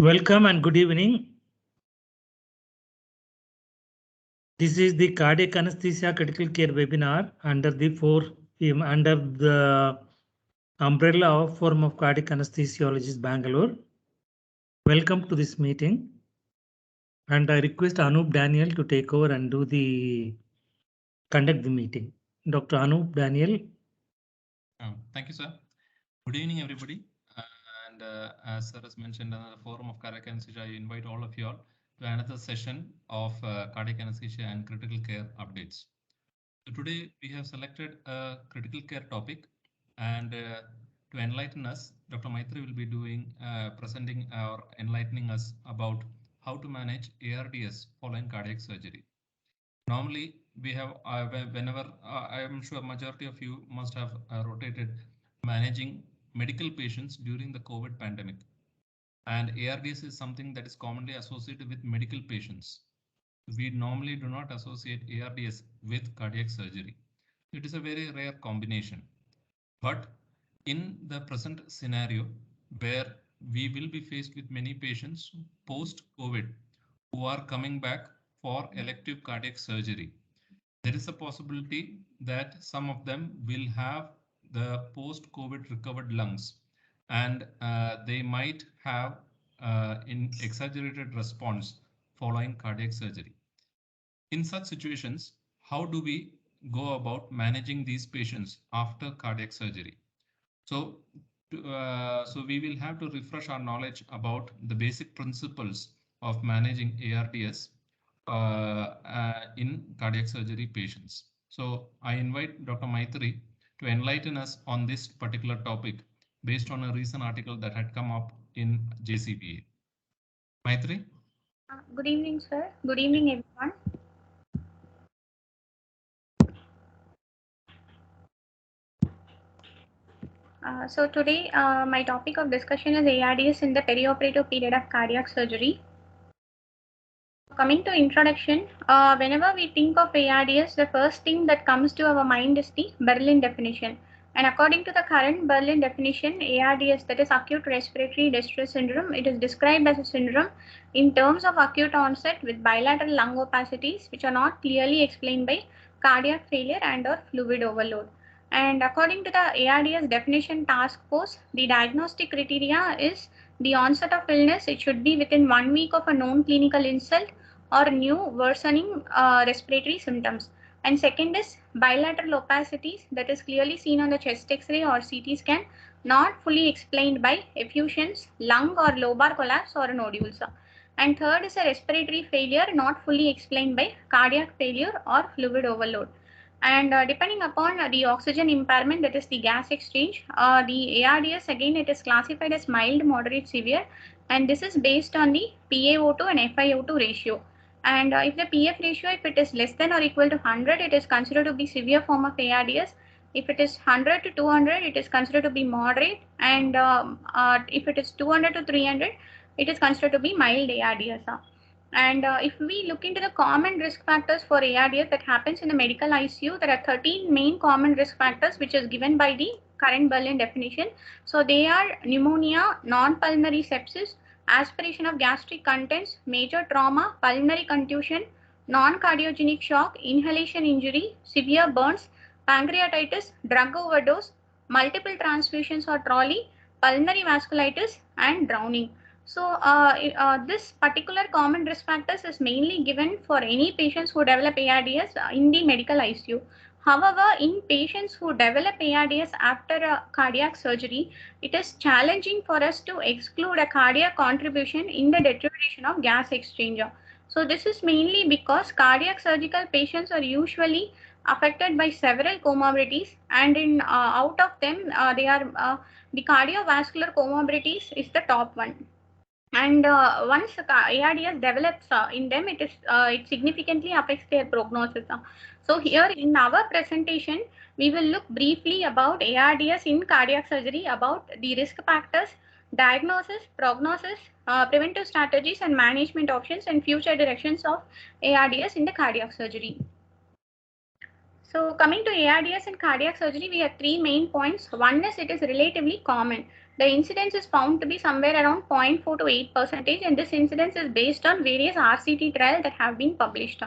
Welcome and good evening. This is the cardiac anesthesia critical care webinar under the umbrella of Forum of Cardiac Anesthesiologists Bangalore. Welcome to this meeting, and I request Anup Daniel to take over and conduct the meeting. Dr. Anup Daniel. Thank you, sir. Good evening, everybody. As sir has mentioned, the Forum of Cardiac Anesthesia, I invite all of you all to another session of cardiac anesthesia and critical care updates. So today we have selected a critical care topic, and to enlighten us, Dr. Maitri will be presenting or enlightening us about how to manage ARDS following cardiac surgery. Normally, we have whenever I am sure majority of you must have rotated managing medical patients during the COVID pandemic, and ARDS is something that is commonly associated with medical patients. We normally do not associate ARDS with cardiac surgery. It is a very rare combination. But in the present scenario, where we will be faced with many patients post-COVID who are coming back for elective cardiac surgery, there is a possibility that some of them will have the post-COVID recovered lungs, and they might have an exaggerated response following cardiac surgery. In such situations, how do we go about managing these patients after cardiac surgery? So we will have to refresh our knowledge about the basic principles of managing ARDS in cardiac surgery patients. So I invite Dr. Maitri to enlighten us on this particular topic based on a recent article that had come up in JCVA. Maitri? Good evening, sir. Good evening, everyone. So today, my topic of discussion is ARDS in the perioperative period of cardiac surgery. Coming to introduction, whenever we think of ARDS, the first thing that comes to our mind is the Berlin definition. And according to the current Berlin definition, ARDS, that is acute respiratory distress syndrome, it is described as a syndrome in terms of acute onset with bilateral lung opacities which are not clearly explained by cardiac failure and or fluid overload. And according to the ARDS definition task force, the diagnostic criteria is the onset of illness. It should be within 1 week of a known clinical insult or new worsening respiratory symptoms. And second is bilateral opacities that is clearly seen on the chest X-ray or CT scan, not fully explained by effusions, lung or lobar collapse or nodules. And third is a respiratory failure not fully explained by cardiac failure or fluid overload. And depending upon the oxygen impairment, that is the gas exchange, the ARDS again it is classified as mild, moderate, severe, and this is based on the PaO2 and FiO2 ratio. And if the PF ratio, if it is less than or equal to 100, it is considered to be severe form of ARDS. If it is 100 to 200, it is considered to be moderate, and if it is 200 to 300, it is considered to be mild ARDS. And if we look into the common risk factors for ARDS that happens in the medical ICU, there are 13 main common risk factors which is given by the current Berlin definition. So they are pneumonia, non-pulmonary sepsis, aspiration of gastric contents, major trauma, pulmonary contusion, non-cardiogenic shock, inhalation injury, severe burns, pancreatitis, drug overdose, multiple transfusions or trolley, pulmonary vasculitis, and drowning. So this particular common risk factors is mainly given for any patients who develop ARDS in the medical ICU. However, in patients who develop ARDS after a cardiac surgery, it is challenging for us to exclude a cardiac contribution in the deterioration of gas exchanger. So this is mainly because cardiac surgical patients are usually affected by several comorbidities, and in out of them, the cardiovascular comorbidities is the top one. And once ARDS develops in them, it significantly affects their prognosis. So here in our presentation, we will look briefly about ARDS in cardiac surgery, about the risk factors, diagnosis, prognosis, preventive strategies and management options, and future directions of ARDS in the cardiac surgery. So coming to ARDS and cardiac surgery, we have three main points. One is it is relatively common. The incidence is found to be somewhere around 0.4 to 8%, and this incidence is based on various RCT trials that have been published.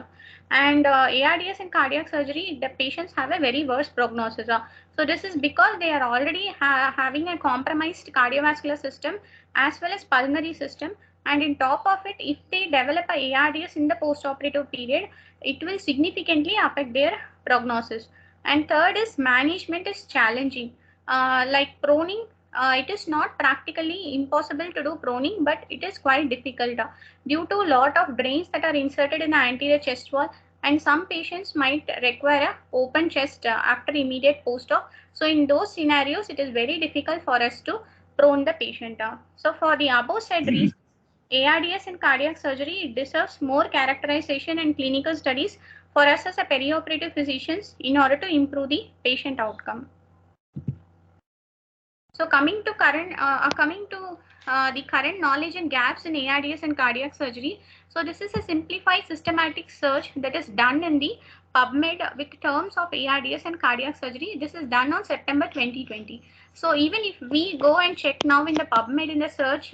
And ARDS and cardiac surgery, the patients have a very worse prognosis. So this is because they are already having a compromised cardiovascular system as well as pulmonary system. And in top of it, if they develop a ARDS in the post-operative period, it will significantly affect their prognosis. And third is management is challenging. Like proning, it is not practically impossible to do proning, but it is quite difficult due to a lot of drains that are inserted in the anterior chest wall, and some patients might require a open chest after immediate post-op. So in those scenarios, it is very difficult for us to prone the patient. So for the above said reasons, ARDS and cardiac surgery deserves more characterization and clinical studies for us as a perioperative physicians in order to improve the patient outcome. So coming to the current knowledge and gaps in ARDS and cardiac surgery. So this is a simplified systematic search that is done in the PubMed with terms of ARDS and cardiac surgery. This is done on September 2020. So even if we go and check now in the PubMed in the search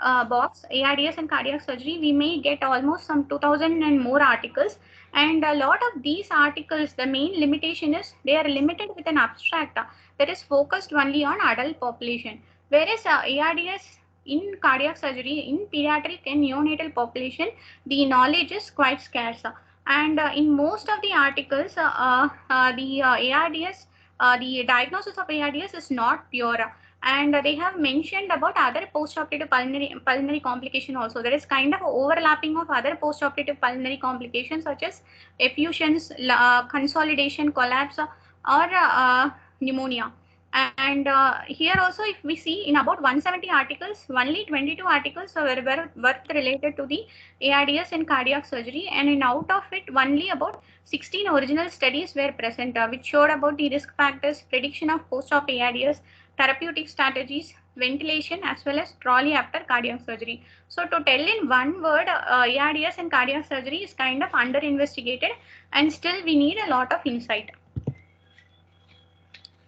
box ARDS and cardiac surgery, we may get almost some 2000 and more articles. And a lot of these articles, the main limitation is they are limited with an abstract that is focused only on adult population, whereas ARDS in cardiac surgery in pediatric and neonatal population, the knowledge is quite scarce. And in most of the articles, the ARDS, the diagnosis of ARDS is not pure. And they have mentioned about other post-operative pulmonary complication also. There is kind of overlapping of other post-operative pulmonary complications such as effusions, consolidation, collapse, or pneumonia. And here also, if we see in about 170 articles, only 22 articles were related to the ARDS and cardiac surgery, and in out of it, only about 16 original studies were present, which showed about the risk factors, prediction of post-op ARDS, therapeutic strategies, ventilation, as well as trolley after cardiac surgery. So to tell in one word, ARDS and cardiac surgery is kind of under investigated, and still we need a lot of insight.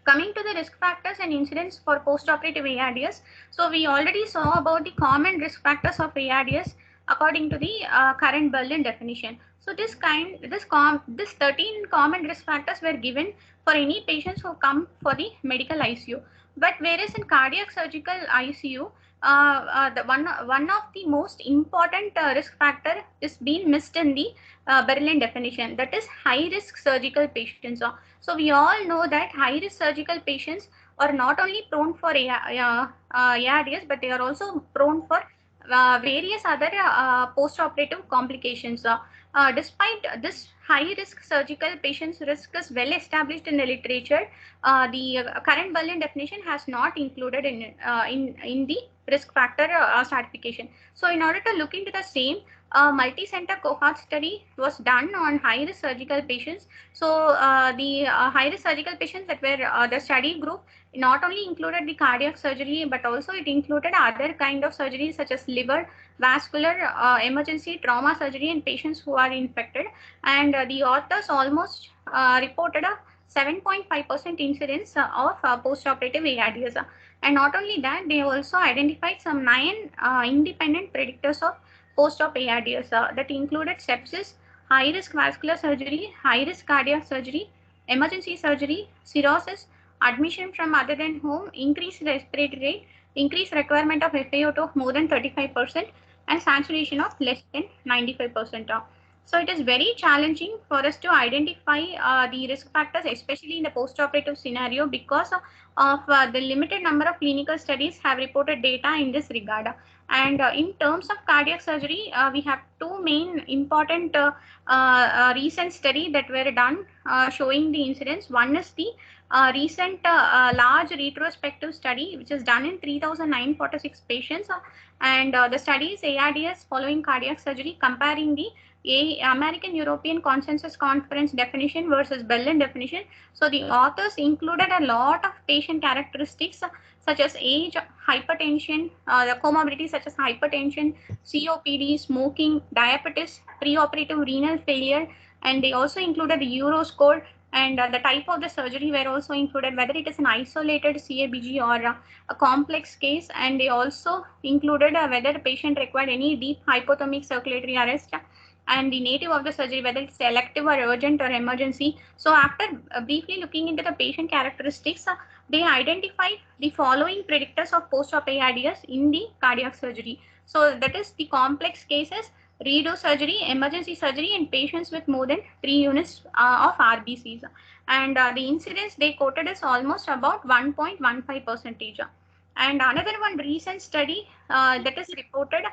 Coming to the risk factors and incidence for post-operative ARDS, so we already saw about the common risk factors of ARDS according to the current Berlin definition. So this 13 common risk factors were given for any patients who come for the medical ICU. But whereas in cardiac surgical ICU, the one of the most important risk factor is being missed in the Berlin definition, that is high risk surgical patients. So we all know that high risk surgical patients are not only prone for ARDS, but they are also prone for various other post-operative complications. Despite this high risk surgical patients risk is well established in the literature, the current Berlin definition has not included in the risk factor stratification. So in order to look into the same, a multi-center cohort study was done on high-risk surgical patients. So the high-risk surgical patients that were the study group not only included the cardiac surgery, but also it included other kind of surgeries such as liver, vascular, emergency, trauma surgery, and patients who are infected. And the authors almost reported a 7.5% incidence of post-operative ARDS. And not only that, they also identified some 9 independent predictors of post-op ARDS that included sepsis, high-risk vascular surgery, high-risk cardiac surgery, emergency surgery, cirrhosis, admission from other than home, increased respiratory rate, increased requirement of FiO2 of more than 35%, and saturation of less than 95%. So it is very challenging for us to identify the risk factors, especially in the post-operative scenario, because of the limited number of clinical studies have reported data in this regard. And in terms of cardiac surgery, we have 2 main important recent study that were done showing the incidence. One is the recent large retrospective study, which is done in 3,946 patients, and the study is ARDS following cardiac surgery, comparing the American European Consensus Conference definition versus Berlin definition. So the authors included a lot of patient characteristics such as age, hypertension, the comorbidities such as hypertension, COPD, smoking, diabetes, preoperative renal failure, and they also included the Euro score and the type of the surgery were also included, whether it is an isolated CABG or a complex case, and they also included whether the patient required any deep hypothermic circulatory arrest, and the nature of the surgery, whether it's elective or urgent or emergency. So after briefly looking into the patient characteristics, they identified the following predictors of post-op ARDS in the cardiac surgery. So that is the complex cases, redo surgery, emergency surgery, and patients with more than 3 units of RBCs. And the incidence they quoted is almost about 1.15%. And another one recent study that is reported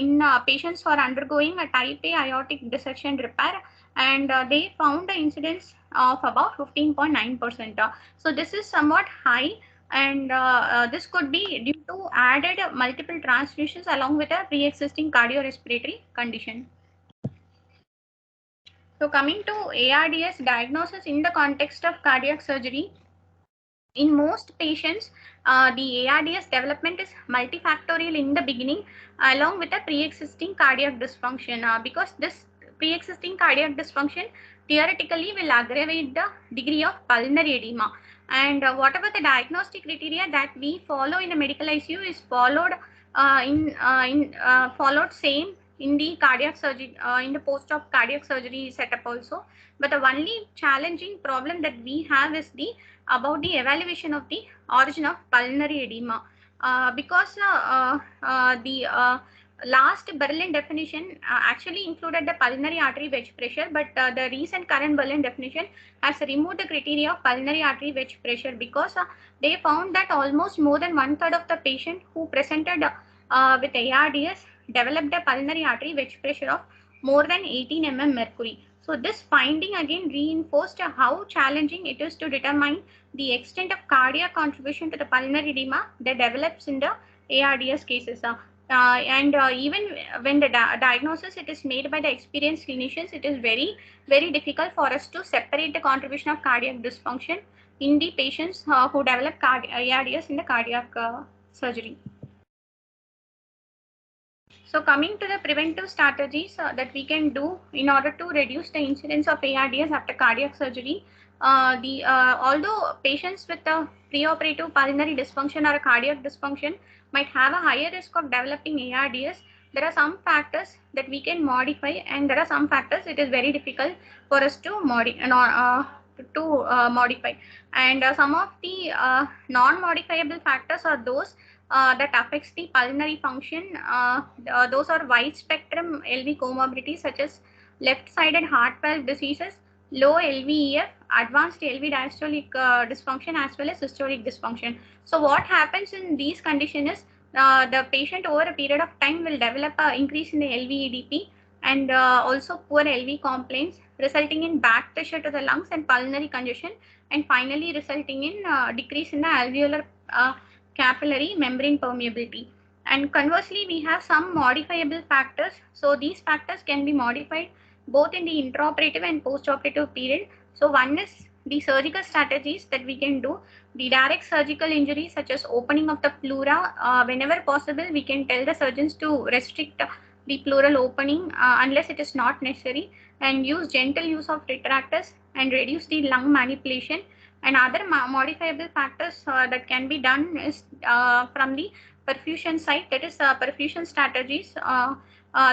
in patients who are undergoing a type A aortic dissection repair, and they found the incidence of about 15.9%. So this is somewhat high, and this could be due to added multiple transfusions along with a pre-existing cardiorespiratory condition. So coming to ARDS diagnosis in the context of cardiac surgery, in most patients, the ARDS development is multifactorial in the beginning, along with a pre-existing cardiac dysfunction, because this pre-existing cardiac dysfunction theoretically will aggravate the degree of pulmonary edema. And whatever the diagnostic criteria that we follow in the medical ICU is followed followed same in the cardiac surgery, in the post-op cardiac surgery setup also. But the only challenging problem that we have is about the evaluation of the origin of pulmonary edema, because the last Berlin definition actually included the pulmonary artery wedge pressure, but the recent current Berlin definition has removed the criteria of pulmonary artery wedge pressure, because they found that almost more than 1/3 of the patient who presented with ARDS developed a pulmonary artery wedge pressure of more than 18 mm mercury. So this finding again reinforced how challenging it is to determine the extent of cardiac contribution to the pulmonary edema that develops in the ARDS cases. Even when the diagnosis it is made by the experienced clinicians, it is very difficult for us to separate the contribution of cardiac dysfunction in the patients who develop ARDS in the cardiac surgery. So coming to the preventive strategies that we can do in order to reduce the incidence of ARDS after cardiac surgery, although patients with a preoperative pulmonary dysfunction or a cardiac dysfunction might have a higher risk of developing ARDS, there are some factors that we can modify, and there are some factors it is very difficult for us to modify. And some of the non-modifiable factors are those that affects the pulmonary function. Those are wide spectrum LV comorbidities such as left-sided heart valve diseases, low LVEF, advanced LV diastolic dysfunction, as well as systolic dysfunction. So what happens in these conditions is the patient over a period of time will develop an increase in the LVEDP and also poor LV complaints, resulting in back pressure to the lungs and pulmonary congestion, and finally resulting in decrease in the alveolar capillary membrane permeability. And conversely, we have some modifiable factors. So these factors can be modified both in the intraoperative and postoperative period. So one is the surgical strategies that we can do. The direct surgical injuries such as opening of the pleura, whenever possible, we can tell the surgeons to restrict the pleural opening unless it is not necessary, and use gentle use of retractors and reduce the lung manipulation. And other modifiable factors that can be done is from the perfusion side, that is perfusion strategies.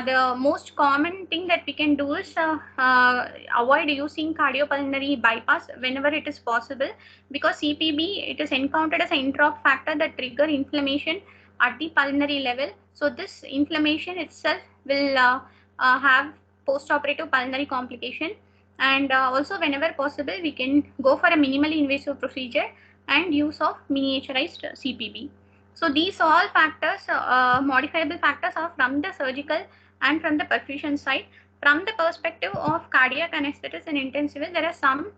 The most common thing that we can do is avoid using cardiopulmonary bypass whenever it is possible, because CPB, it is encountered as an intra-op factor that trigger inflammation at the pulmonary level. So this inflammation itself will have post-operative pulmonary complication. And also whenever possible, we can go for a minimally invasive procedure and use of miniaturized CPB. So these all factors, modifiable factors, are from the surgical and from the perfusion side. From the perspective of cardiac anesthetists and intensivists, there are some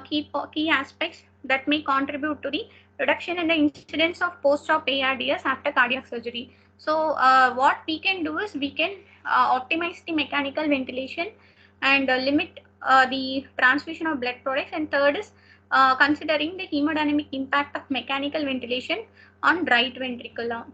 key aspects that may contribute to the reduction in the incidence of post-op ARDS after cardiac surgery. So what we can do is we can optimize the mechanical ventilation and limit the transfusion of blood products. And third is considering the hemodynamic impact of mechanical ventilation on right ventricle.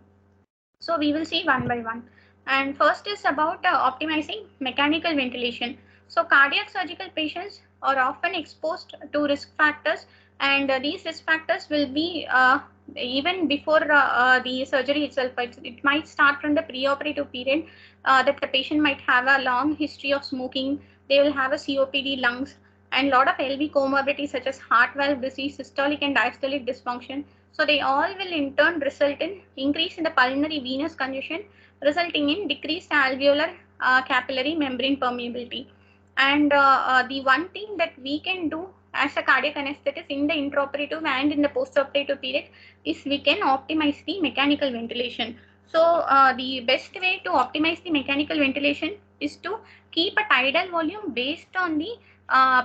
So we will see one by one. And first is about optimizing mechanical ventilation. So cardiac surgical patients are often exposed to risk factors, and these risk factors will be even before the surgery itself. It might start from the preoperative period, that the patient might have a long history of smoking, they will have a COPD, lungs, and a lot of LV comorbidities such as heart valve disease, systolic and diastolic dysfunction. So they all will in turn result in increase in the pulmonary venous congestion, resulting in decreased alveolar capillary membrane permeability. And the one thing that we can do as a cardiac anesthetist in the intraoperative and in the postoperative period is we can optimize the mechanical ventilation. So the best way to optimize the mechanical ventilation is to keep a tidal volume based on the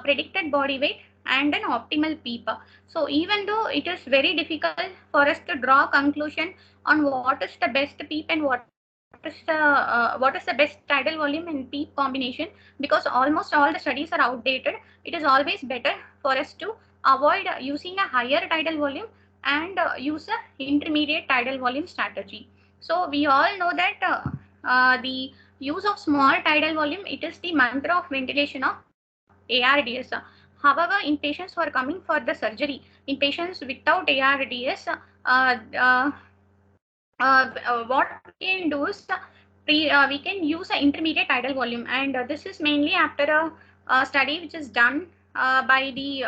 predicted body weight and an optimal PEEP. So even though it is very difficult for us to draw a conclusion on what is the best PEEP and what is the best tidal volume and PEEP combination, because almost all the studies are outdated, it is always better for us to avoid using a higher tidal volume and use a intermediate tidal volume strategy. So we all know that the use of small tidal volume, it is the mantra of ventilation of ARDS. However, in patients who are coming for the surgery, in patients without ARDS, what we can do is we can use an intermediate tidal volume, and this is mainly after a study which is done by the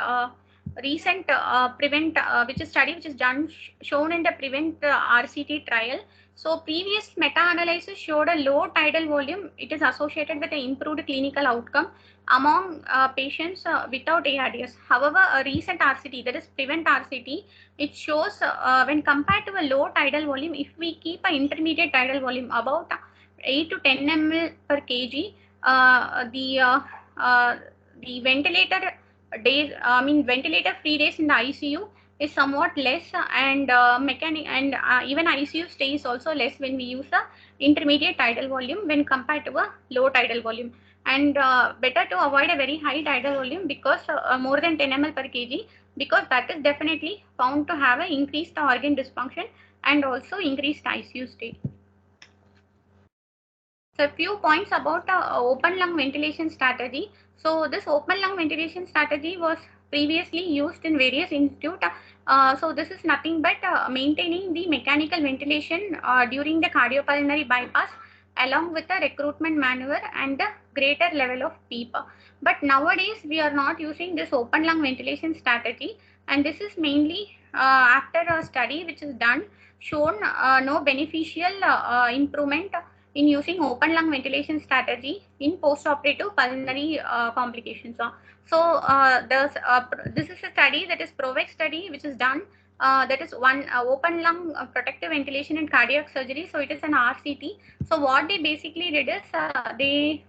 recent PREVENT, which is study which is done shown in the PREVENT RCT trial. So previous meta-analysis showed a low tidal volume. It is associated with an improved clinical outcome among patients without ARDS. However, a recent RCT, that is PREVENT RCT, it shows when compared to a low tidal volume, if we keep an intermediate tidal volume about 8 to 10 ml per kg, the ventilator days, ventilator free days in the ICU is somewhat less, and even ICU stay is also less when we use a intermediate tidal volume when compared to a low tidal volume. And better to avoid a very high tidal volume, because more than 10 ml per kg, because that is definitely found to have an increased organ dysfunction and also increased ICU stay. So a few points about open lung ventilation strategy. So this open lung ventilation strategy was previously used in various institutes. So this is nothing but maintaining the mechanical ventilation during the cardiopulmonary bypass, along with the recruitment maneuver and the greater level of PEEP. But nowadays we are not using this open lung ventilation strategy, and this is mainly after a study which is done shown no beneficial improvement in using open lung ventilation strategy in postoperative pulmonary complications. So this is a study, that is PROVEX study, which is done. That is one open lung protective ventilation in cardiac surgery. So it is an RCT. So what they basically did is they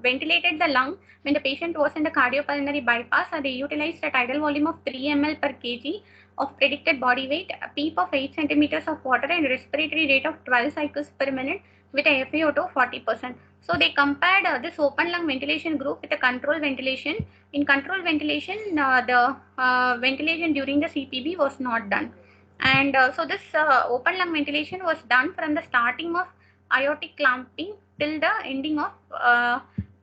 ventilated the lung when the patient was in the cardiopulmonary bypass. They utilized a tidal volume of 3 ml per kg of predicted body weight, a PEEP of 8 centimeters of water, and respiratory rate of 12 cycles per minute with a FiO2 of 40%. So they compared this open lung ventilation group with a control ventilation. In control ventilation, the ventilation during the CPB was not done. And so this open lung ventilation was done from the starting of aortic clamping till the ending of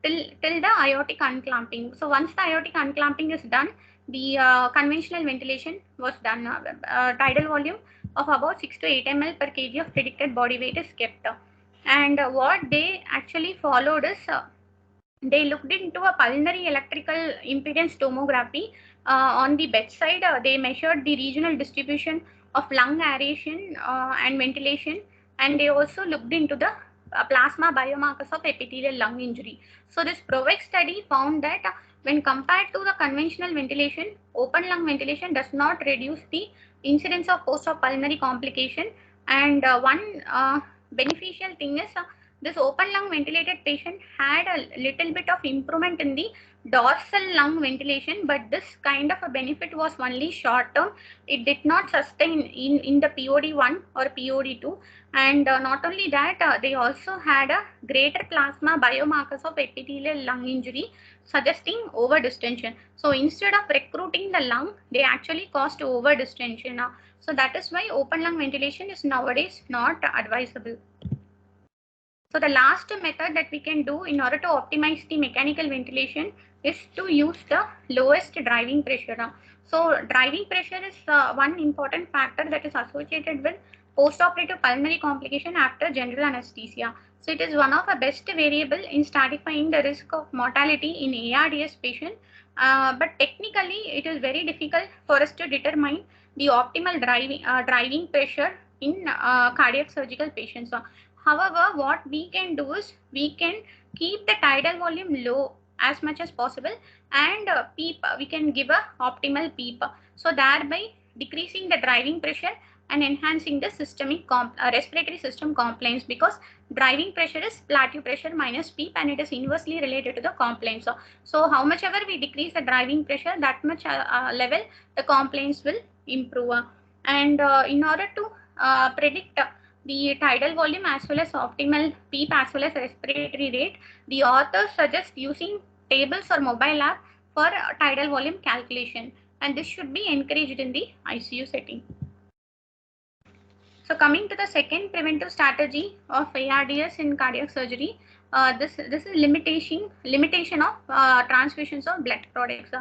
till the aortic unclamping. So once the aortic unclamping is done, the conventional ventilation was done. Tidal volume of about 6 to 8 ml per kg of predicted body weight is kept. And what they actually followed is they looked into a pulmonary electrical impedance tomography on the bedside. They measured the regional distribution of lung aeration and ventilation, and they also looked into the plasma biomarkers of epithelial lung injury. So this PROVEX study found that when compared to the conventional ventilation, open lung ventilation does not reduce the incidence of post-op pulmonary complication. And one beneficial thing is this open lung ventilated patient had a little bit of improvement in the dorsal lung ventilation, but this kind of a benefit was only short term. It did not sustain in the POD1 or POD2. And not only that, they also had a greater plasma biomarkers of epithelial lung injury, suggesting over distension. So instead of recruiting the lung, they actually caused over distension. So that is why open lung ventilation is nowadays not advisable. So the last method that we can do in order to optimize the mechanical ventilation is to use the lowest driving pressure. So driving pressure is one important factor that is associated with postoperative pulmonary complication after general anesthesia. So it is one of the best variable in stratifying the risk of mortality in ARDS patient. But technically, it is very difficult for us to determine the optimal driving pressure in cardiac surgical patients. However, what we can do is we can keep the tidal volume low as much as possible, and PEEP, we can give a optimal PEEP. So thereby decreasing the driving pressure and enhancing the systemic respiratory system compliance, because driving pressure is plateau pressure minus PEEP, and it is inversely related to the compliance. So how much ever we decrease the driving pressure, that much level the compliance will improve. And in order to predict the tidal volume as well as optimal PEEP as well as respiratory rate, the authors suggest using tables or mobile app for tidal volume calculation, and this should be encouraged in the ICU setting. So coming to the second preventive strategy of ARDS in cardiac surgery, this is limitation of transfusions of blood products.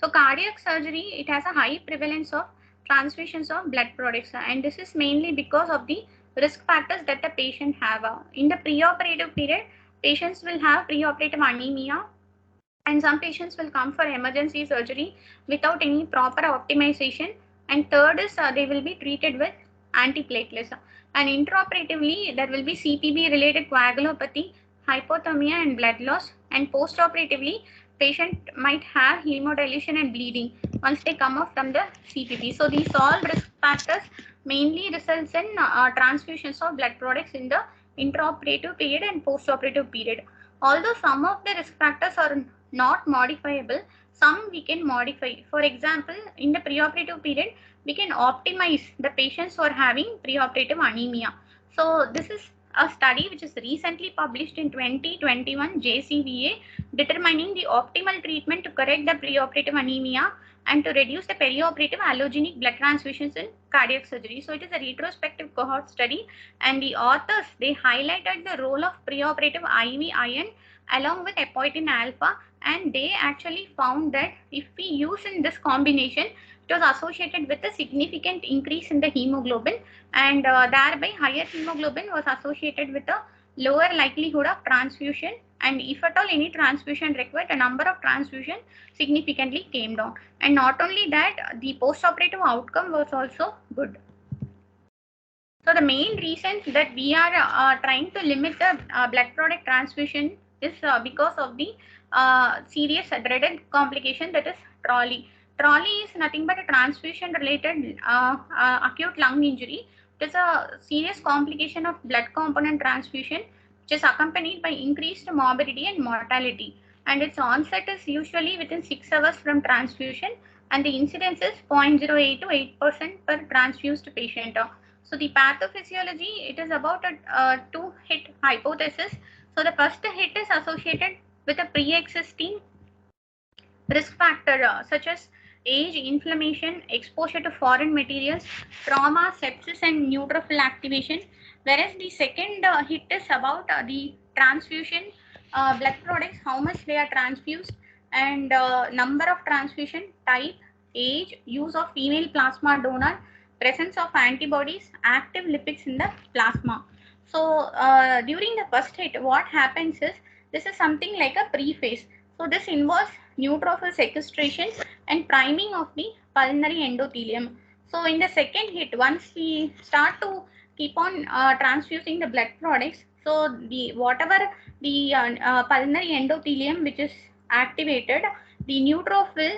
So cardiac surgery, it has a high prevalence of transfusions of blood products, and this is mainly because of the risk factors that the patient have. In the preoperative period, patients will have preoperative anemia, and some patients will come for emergency surgery without any proper optimization. And third is they will be treated with antiplatelets. And intraoperatively, there will be CPB related coagulopathy, hypothermia and blood loss. And postoperatively, patient might have hemodilution and bleeding once they come off from the CPB. So these all risk factors mainly results in transfusions of blood products in the intraoperative period and postoperative period. Although some of the risk factors are not modifiable, some we can modify. For example, in the preoperative period, we can optimize the patients who are having preoperative anemia. So this is a study which is recently published in 2021 JCVA, determining the optimal treatment to correct the preoperative anemia and to reduce the perioperative allogenic blood transfusions in cardiac surgery. So it is a retrospective cohort study, and the authors, they highlighted the role of preoperative IV iron along with apoitin alpha, and they actually found that if we use in this combination, it was associated with a significant increase in the hemoglobin, and thereby higher hemoglobin was associated with a lower likelihood of transfusion, and if at all any transfusion required, the number of transfusion significantly came down. And not only that, the postoperative outcome was also good. So the main reason that we are trying to limit the blood product transfusion is because of the serious dreaded complication, that is TRALI. TRALI is nothing but a transfusion related acute lung injury. It is a serious complication of blood component transfusion, which is accompanied by increased morbidity and mortality. And its onset is usually within 6 hours from transfusion, and the incidence is 0.08 to 8% per transfused patient. So the pathophysiology, it is about a two-hit hypothesis. So the first hit is associated with a pre-existing risk factor such as age, inflammation, exposure to foreign materials, trauma, sepsis, and neutrophil activation. Whereas the second hit is about the transfusion, blood products, how much they are transfused, and number of transfusion, type, age, use of female plasma donor, presence of antibodies, active lipids in the plasma. So during the first hit, what happens is, this is something like a pre-phase. So this involves neutrophil sequestration and priming of the pulmonary endothelium. So in the second hit, once we start to keep on transfusing the blood products, so the whatever the pulmonary endothelium which is activated, the neutrophil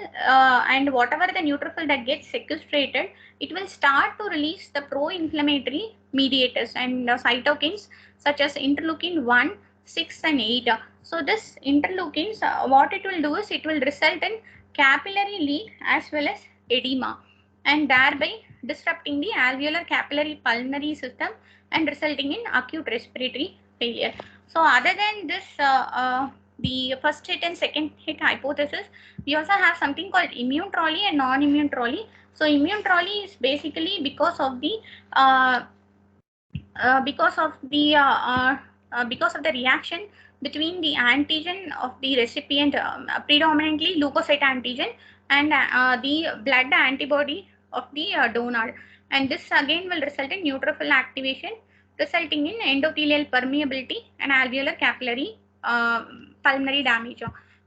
and whatever the neutrophil that gets sequestrated, it will start to release the pro-inflammatory mediators and cytokines such as interleukin 1, 6 and 8. So this interleukins, what it will do is, it will result in capillary leak as well as edema, and thereby disrupting the alveolar capillary pulmonary system and resulting in acute respiratory failure. So other than this, the first hit and second hit hypothesis, we also have something called immune trolley and non-immune trolley. So immune trolley is basically because of the because of the reaction between the antigen of the recipient, predominantly leukocyte antigen, and the blood antibody of the donor. And this again will result in neutrophil activation, resulting in endothelial permeability and alveolar capillary pulmonary damage.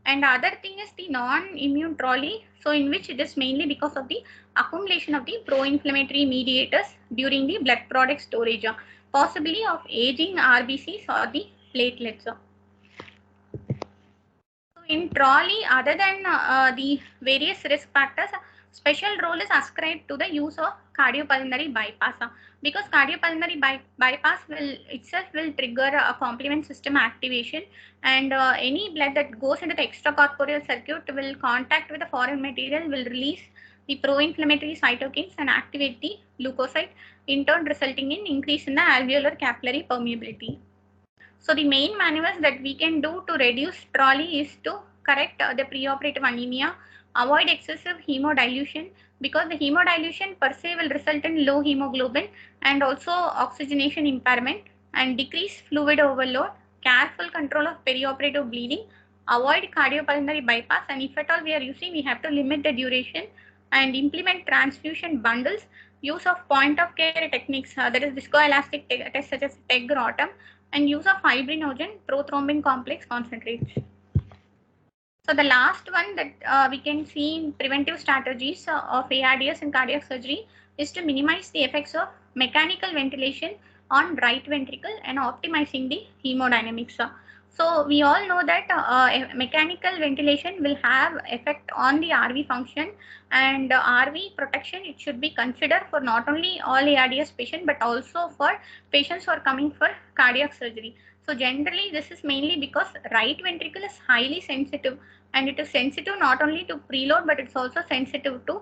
And other thing is the non-immune trolley, so in which it is mainly because of the accumulation of the pro-inflammatory mediators during the blood product storage, possibly of aging RBCs or the platelets. So in trolley, other than the various risk factors, special role is ascribed to the use of cardiopulmonary bypass, because cardiopulmonary bypass will trigger a complement system activation, and any blood that goes into the extracorporeal circuit will contact with the foreign material, will release the pro-inflammatory cytokines and activate the leukocyte, in turn resulting in increase in the alveolar capillary permeability. So the main maneuvers that we can do to reduce trolley is to correct the preoperative anemia, avoid excessive hemodilution, because the hemodilution per se will result in low hemoglobin and also oxygenation impairment, and decrease fluid overload, careful control of perioperative bleeding, avoid cardiopulmonary bypass, and if at all we are using, we have to limit the duration and implement transfusion bundles, use of point of care techniques, that is viscoelastic tests such as TEG or ATOM, and use of fibrinogen prothrombin complex concentrates. So the last one that we can see in preventive strategies of ARDS in cardiac surgery is to minimize the effects of mechanical ventilation on right ventricle and optimizing the hemodynamics. So we all know that mechanical ventilation will have effect on the RV function, and RV protection, it should be considered for not only all ARDS patients but also for patients who are coming for cardiac surgery. So generally this is mainly because right ventricle is highly sensitive, and it is sensitive not only to preload but it's also sensitive to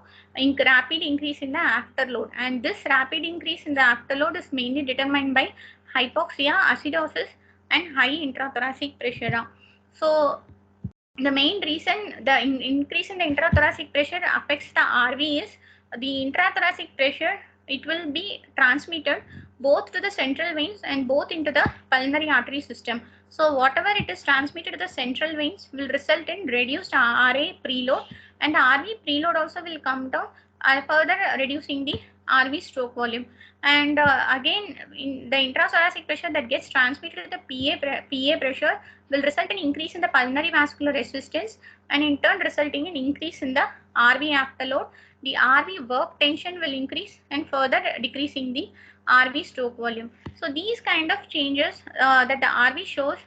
rapid increase in the afterload, and this rapid increase in the afterload is mainly determined by hypoxia, acidosis, and high intrathoracic pressure. So the main reason the increase in the intrathoracic pressure affects the RV is the intrathoracic pressure, it will be transmitted both to the central veins and both into the pulmonary artery system. So whatever it is transmitted to the central veins will result in reduced RA preload, and the RV preload also will come down, further reducing the RV stroke volume. And again, in the intrathoracic pressure that gets transmitted to the PA pressure will result in increase in the pulmonary vascular resistance, and in turn resulting in increase in the RV afterload. The RV work tension will increase and further decreasing the RV stroke volume. So these kind of changes that the RV shows,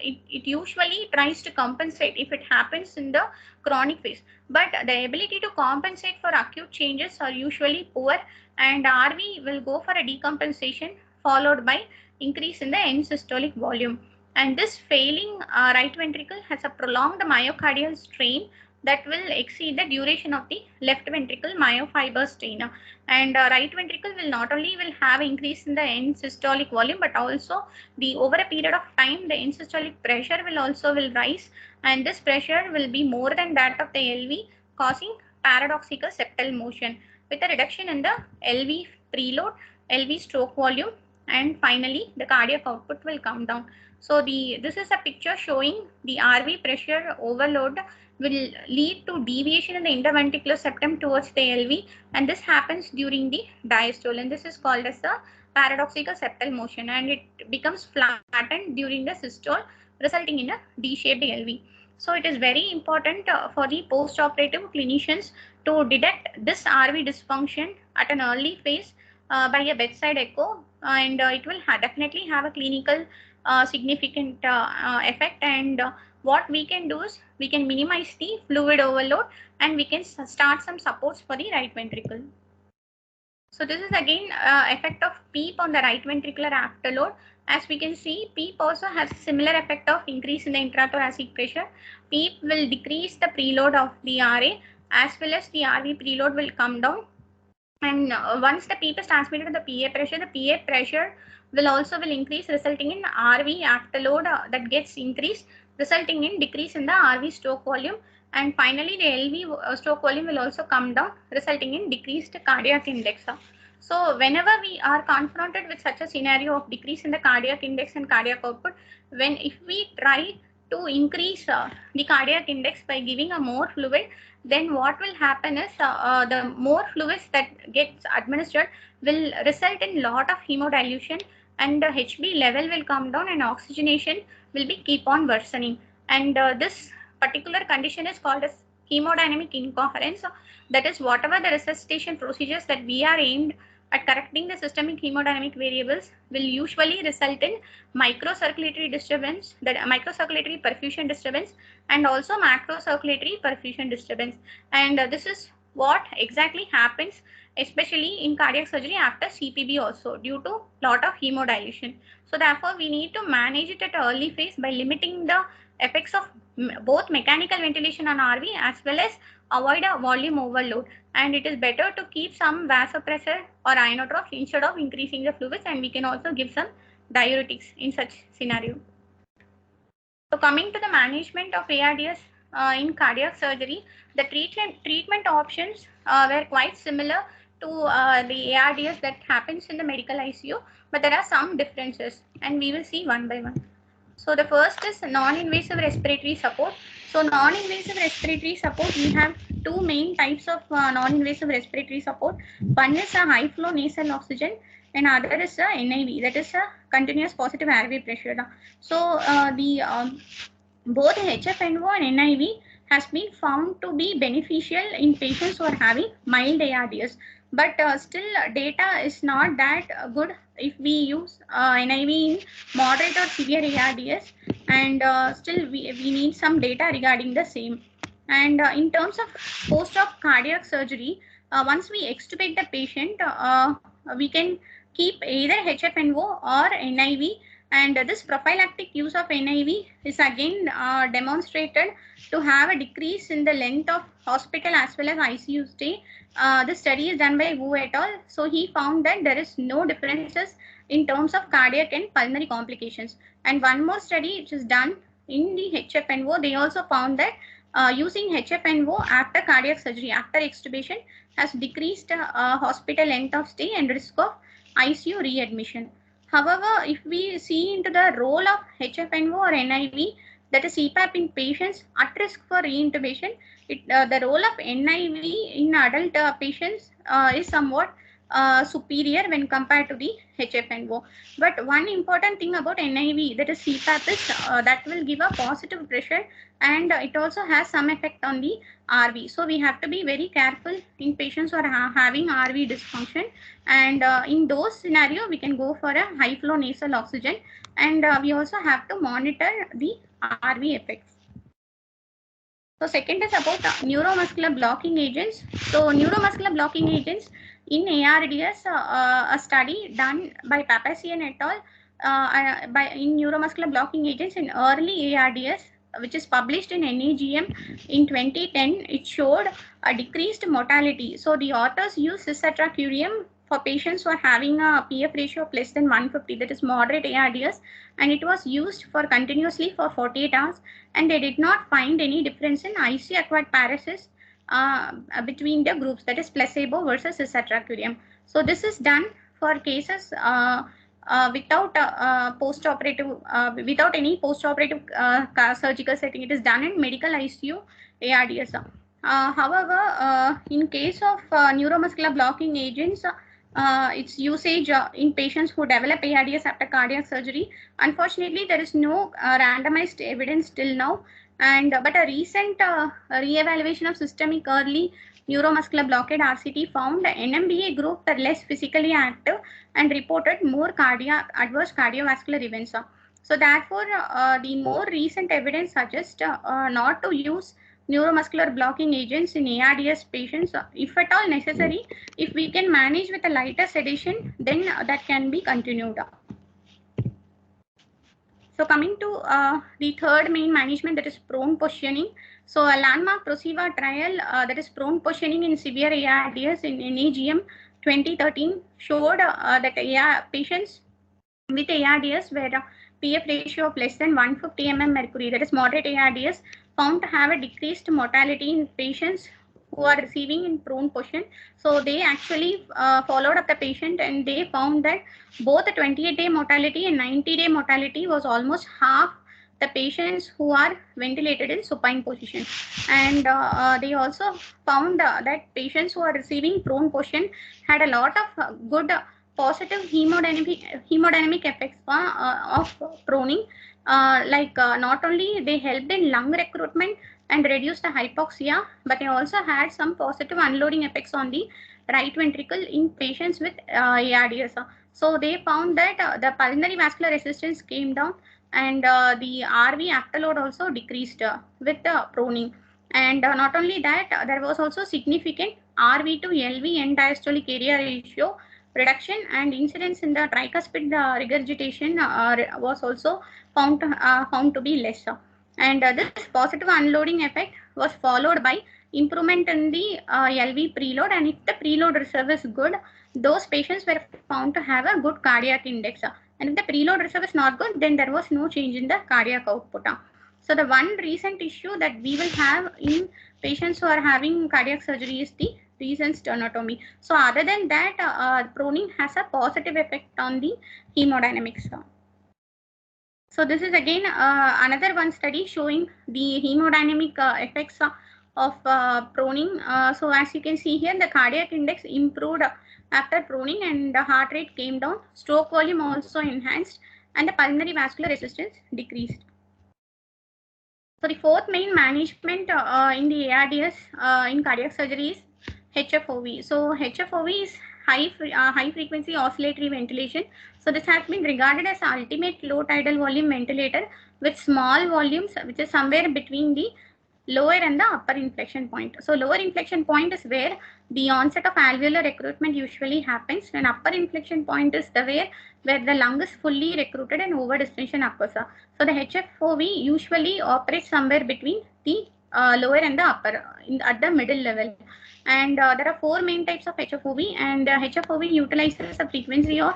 it usually tries to compensate if it happens in the chronic phase, but the ability to compensate for acute changes are usually poor, and RV will go for a decompensation followed by increase in the end systolic volume. And this failing right ventricle has a prolonged myocardial strain that will exceed the duration of the left ventricle myofiber strain. And right ventricle will not only will have increase in the end systolic volume, but also the over a period of time the end systolic pressure will rise, and this pressure will be more than that of the LV, causing paradoxical septal motion with a reduction in the LV preload, LV stroke volume, and finally the cardiac output will come down. So this is a picture showing the RV pressure overload will lead to deviation in the interventricular septum towards the LV, and this happens during the diastole, and this is called as the paradoxical septal motion, and it becomes flattened during the systole, resulting in a D-shaped LV. So it is very important for the post-operative clinicians to detect this RV dysfunction at an early phase by a bedside echo, and it will definitely have a clinical significant effect. And what we can do is we can minimize the fluid overload, and we can start some supports for the right ventricle. So this is again effect of PEEP on the right ventricular afterload. As we can see, PEEP also has a similar effect of increase in the intrathoracic pressure. PEEP will decrease the preload of the RA, as well as the RV preload will come down. And once the PEEP is transmitted to the PA pressure will increase, resulting in RV afterload that gets increased, resulting in decrease in the RV stroke volume. And finally, the LV stroke volume will also come down, resulting in decreased cardiac index. So whenever we are confronted with such a scenario of decrease in the cardiac index and cardiac output, if we try to increase the cardiac index by giving a more fluid, then what will happen is the more fluids that gets administered will result in lot of hemodilution, and the HB level will come down and oxygenation will be keep on worsening. And this particular condition is called as hemodynamic incoherence. That is, whatever the resuscitation procedures that we are aimed at correcting the systemic hemodynamic variables will usually result in microcirculatory disturbance, that microcirculatory perfusion disturbance, and also macrocirculatory perfusion disturbance. And this is what exactly happens, especially in cardiac surgery after CPB also, due to lot of hemodilution. So therefore, we need to manage it at an early phase by limiting the effects of both mechanical ventilation on RV as well as avoid a volume overload. And it is better to keep some vasopressor or inotrope instead of increasing the fluids, and we can also give some diuretics in such scenario. So coming to the management of ARDS in cardiac surgery, the treatment options were quite similar to the ARDS that happens in the medical ICU, but there are some differences, and we will see one by one. So the first is non-invasive respiratory support. So non-invasive respiratory support, we have two main types of non-invasive respiratory support. One is a high flow nasal oxygen, and other is a NIV, that is a continuous positive airway pressure. So both HFNO and NIV has been found to be beneficial in patients who are having mild ARDS, but still data is not that good if we use NIV in moderate or severe ARDS, and still we need some data regarding the same. And in terms of post-op cardiac surgery, once we extubate the patient, we can keep either HFNO or NIV, and this prophylactic use of NIV is again demonstrated to have a decrease in the length of hospital as well as ICU stay. This study is done by Wu et al. So he found that there is no differences in terms of cardiac and pulmonary complications. And one more study which is done in the HFNO, they also found that using HFNO after cardiac surgery, after extubation, has decreased hospital length of stay and risk of ICU readmission. However, if we see into the role of HFNO or NIV, that is CPAP in patients at risk for reintubation, the role of NIV in adult patients is somewhat superior when compared to the HFNO. But one important thing about NIV, that is CPAP, is that will give a positive pressure, and it also has some effect on the RV. So we have to be very careful in patients who are having RV dysfunction, and in those scenarios we can go for a high flow nasal oxygen, and we also have to monitor the RV effects. So second is about neuromuscular blocking agents. So neuromuscular blocking agents in ARDS, a study done by Papazian et al. In neuromuscular blocking agents in early ARDS, which is published in NAGM in 2010, it showed a decreased mortality. So the authors used cisatracurium for patients who are having a PF ratio of less than 150, that is moderate ARDS, and it was used for continuously for 48 hours, and they did not find any difference in IC acquired paresis between the groups, that is placebo versus cisatracurium. So this is done for cases without post-operative, without any post-operative surgical setting. It is done in medical ICU ARDS. However, in case of neuromuscular blocking agents, its usage in patients who develop ARDS after cardiac surgery, unfortunately, there is no randomized evidence till now. And but a recent re-evaluation of systemic early neuromuscular blockade RCT found the NMDA group were less physically active and reported more adverse cardiovascular events. So therefore, the more recent evidence suggests not to use neuromuscular blocking agents in ARDS patients, if at all necessary. If we can manage with a lighter sedation, then that can be continued. So coming to the third main management, that is prone positioning. So a landmark PROSEVA trial, that is prone positioning in severe ARDS in NAGM 2013, showed that patients with ARDS where PF ratio of less than 150 mmHg, that is moderate ARDS, found to have a decreased mortality in patients who are receiving in prone position. So they actually followed up the patient, and they found that both the 28-day mortality and 90-day mortality was almost half the patients who are ventilated in supine position. And they also found that patients who are receiving prone position had a lot of good positive hemodynamic effects of proning. Not only they helped in lung recruitment and reduced the hypoxia, but they also had some positive unloading effects on the right ventricle in patients with ARDS. So they found that the pulmonary vascular resistance came down, and the RV afterload also decreased with the proning. And not only that, there was also significant RV to LV end diastolic area ratio reduction, and incidence in the tricuspid regurgitation was also found to be less. And this positive unloading effect was followed by improvement in the LV preload, and if the preload reserve is good, those patients were found to have a good cardiac index. And if the preload reserve is not good, then there was no change in the cardiac output. So the one recent issue that we will have in patients who are having cardiac surgery is the recent sternotomy. So other than that, proning has a positive effect on the hemodynamics. So this is again another one study showing the hemodynamic effects of proning. So as you can see here, the cardiac index improved after proning, and the heart rate came down, stroke volume also enhanced, and the pulmonary vascular resistance decreased. So the fourth main management in the ARDS in cardiac surgery is HFOV. So HFOV is high frequency oscillatory ventilation. So this has been regarded as ultimate low tidal volume ventilator with small volumes, which is somewhere between the lower and the upper inflection point. So lower inflection point is where the onset of alveolar recruitment usually happens, and upper inflection point is where the lung is fully recruited and over distension occurs. So the HFOV usually operates somewhere between the lower and the upper at the middle level. And there are four main types of HFOV, and HFOV utilizes a frequency of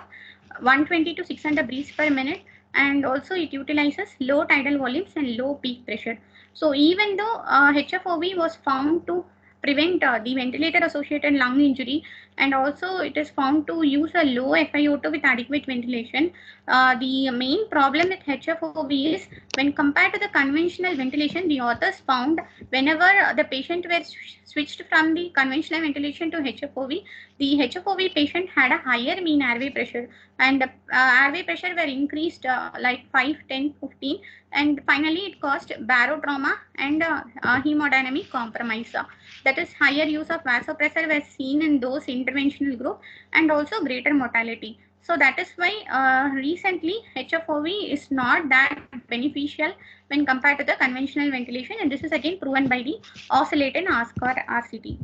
120 to 600 breaths per minute, and also it utilizes low tidal volumes and low peak pressure. So even though HFOV was found to prevent the ventilator associated lung injury, and also it is found to use a low FiO2 with adequate ventilation, the main problem with HFOV is when compared to the conventional ventilation, the authors found whenever the patient were switched from the conventional ventilation to HFOV, the HFOV patient had a higher mean airway pressure, and airway pressure were increased like 5, 10, 15, and finally it caused barotrauma and hemodynamic compromise. That is, higher use of vasopressor was seen in those interventional group, and also greater mortality. So that is why recently HFOV is not that beneficial when compared to the conventional ventilation, and this is again proven by the OSCILLATE and ASCOR RCT.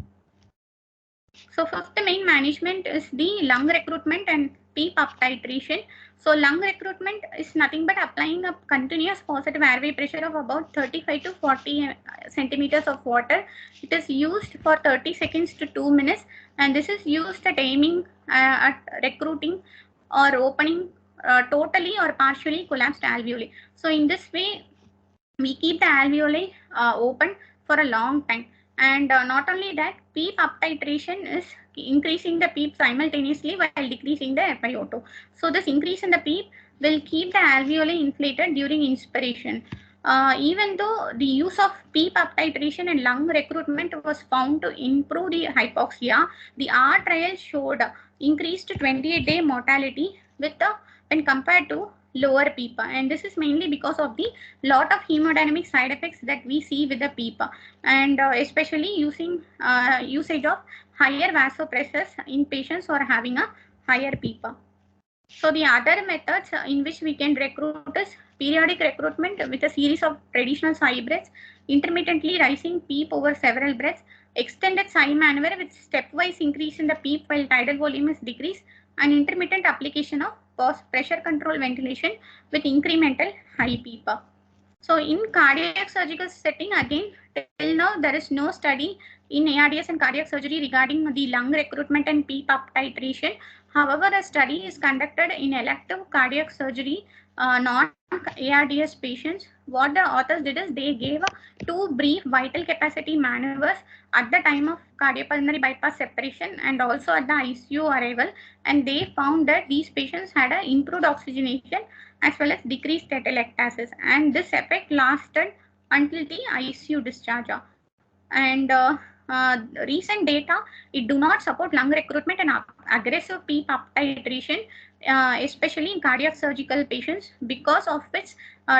So first, the main management is the lung recruitment and PEEP up titration. So lung recruitment is nothing but applying a continuous positive airway pressure of about 35 to 40 centimeters of water. It is used for 30 seconds to 2 minutes, and this is used at aiming at recruiting or opening totally or partially collapsed alveoli. So in this way, we keep the alveoli open for a long time. And not only that, PEEP up titration is increasing the PEEP simultaneously while decreasing the FiO2. So this increase in the PEEP will keep the alveoli inflated during inspiration. Even though the use of PEEP up titration and lung recruitment was found to improve the hypoxia, the R trial showed increased 28-day mortality when compared to lower PEEP, and this is mainly because of the lot of hemodynamic side effects that we see with the PEEP, and especially usage of higher vasopressors in patients who are having a higher PEEP. So the other methods in which we can recruit is periodic recruitment with a series of traditional sigh breaths, intermittently rising PEEP over several breaths, extended sigh maneuver with stepwise increase in the PEEP while tidal volume is decreased, and intermittent application of pressure control ventilation with incremental high PEEP. So in cardiac surgical setting, again, till now there is no study in ARDS and cardiac surgery regarding the lung recruitment and PEEP up titration. However, a study is conducted in elective cardiac surgery, non-ARDS patients. What the authors did is they gave 2 brief vital capacity maneuvers at the time of cardiopulmonary bypass separation and also at the ICU arrival, and they found that these patients had an improved oxygenation as well as decreased atelectasis, and this effect lasted until the ICU discharge. And recent data, it do not support lung recruitment and aggressive PEEP up titration, especially in cardiac surgical patients, because of its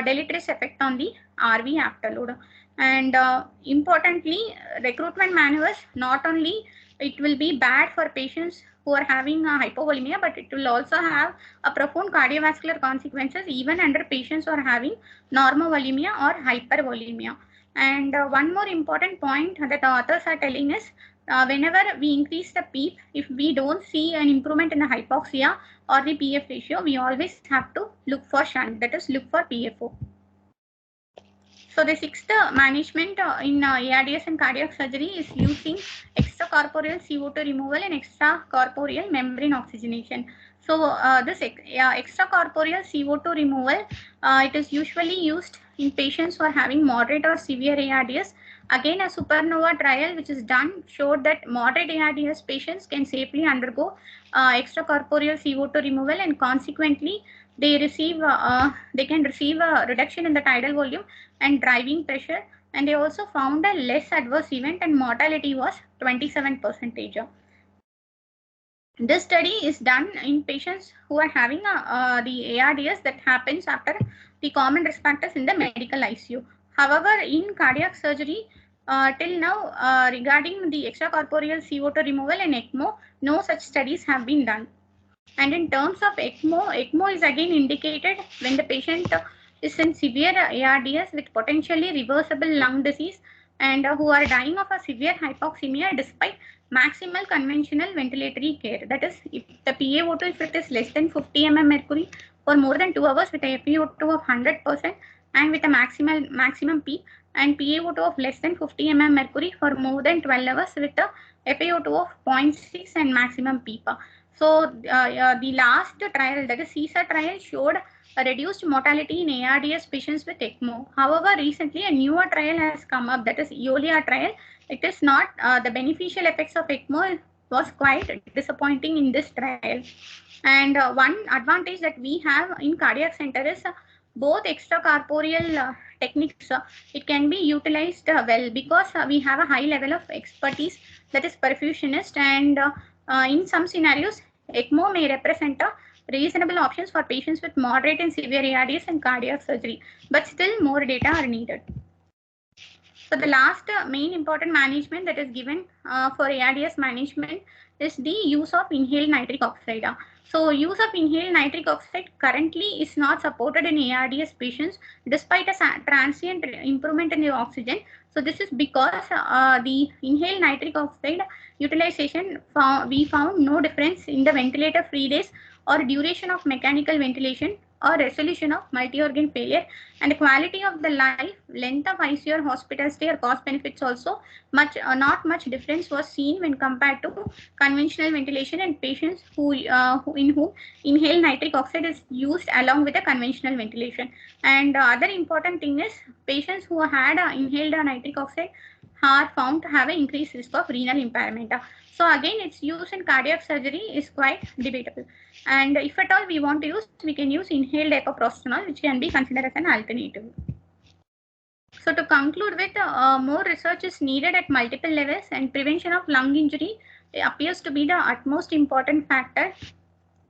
deleterious effect on the RV afterload. And importantly, recruitment maneuvers, not only it will be bad for patients who are having hypovolemia, but it will also have a profound cardiovascular consequences even under patients who are having normovolemia or hypervolemia. And one more important point that the authors are telling is, whenever we increase the PEEP, if we don't see an improvement in the hypoxia or the PF ratio, we always have to look for shunt, that is look for PFO. So the sixth management in ARDS and cardiac surgery is using extracorporeal CO2 removal and extracorporeal membrane oxygenation. So this extracorporeal CO2 removal, it is usually used in patients who are having moderate or severe ARDS. Again, a supernova trial which is done showed that moderate ARDS patients can safely undergo extracorporeal CO2 removal, and consequently they can receive a reduction in the tidal volume and driving pressure, and they also found a less adverse event and mortality was 27%. This study is done in patients who are having the ARDS that happens after the common risk factors in the medical ICU. However, in cardiac surgery, till now, regarding the extracorporeal CO2 removal and ECMO, no such studies have been done. And in terms of ECMO is again indicated when the patient is in severe ARDS with potentially reversible lung disease and who are dying of a severe hypoxemia despite maximal conventional ventilatory care. That is, if the PaO2, if it is less than 50 mm mercury for more than 2 hours with a FiO2 of 100% and with a maximum PEEP, and PaO2 of less than 50 mm mercury for more than 12 hours with a FiO2 of 0.6 and maximum PEEP. So the last trial, that is CESAR trial, showed a reduced mortality in ARDS patients with ECMO. However, recently a newer trial has come up, that is EOLIA trial. It is not, the beneficial effects of ECMO was quite disappointing in this trial. And one advantage that we have in cardiac center is both extracorporeal techniques, it can be utilized well because we have a high level of expertise, that is perfusionist, and in some scenarios, ECMO may represent a reasonable options for patients with moderate and severe ARDS and cardiac surgery, but still more data are needed. So the last main important management that is given for ARDS management is the use of inhaled nitric oxide. So use of inhaled nitric oxide currently is not supported in ARDS patients despite a transient improvement in the oxygen. So this is because the inhaled nitric oxide utilization, we found no difference in the ventilator free days or duration of mechanical ventilation or resolution of multi-organ failure, and the quality of the life, length of ICU or hospital stay or cost benefits also not much difference was seen when compared to conventional ventilation in patients in whom inhaled nitric oxide is used along with the conventional ventilation. And other important thing is patients who had inhaled nitric oxide are found to have an increased risk of renal impairment. So again, its use in cardiac surgery is quite debatable. And if at all we want to use, we can use inhaled epoprostenol, which can be considered as an alternative. So to conclude with, more research is needed at multiple levels, and prevention of lung injury appears to be the utmost important factor,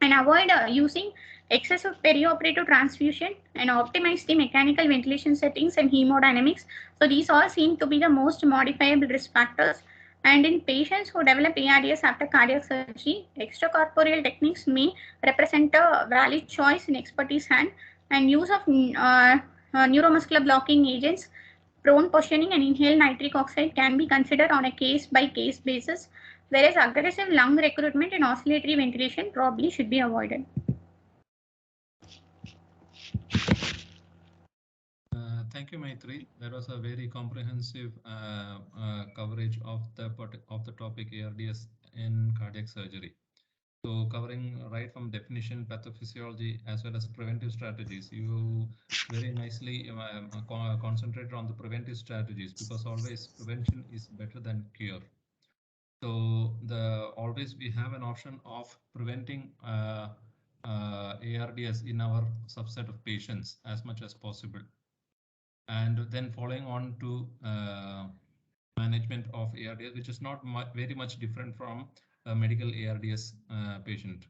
and avoid using excessive perioperative transfusion and optimize the mechanical ventilation settings and hemodynamics. So these all seem to be the most modifiable risk factors. And in patients who develop ARDS after cardiac surgery, extracorporeal techniques may represent a valid choice in expertise hand, and use of neuromuscular blocking agents, prone positioning, and inhaled nitric oxide can be considered on a case-by-case basis, whereas aggressive lung recruitment and oscillatory ventilation probably should be avoided. Thank you, Maitri. That was a very comprehensive coverage of the topic ARDS in cardiac surgery. So covering right from definition, pathophysiology, as well as preventive strategies. You very nicely concentrate on the preventive strategies, because always prevention is better than cure. So always we have an option of preventing ARDS in our subset of patients as much as possible. And then following on to management of ARDS, which is not very much different from a medical ARDS patient,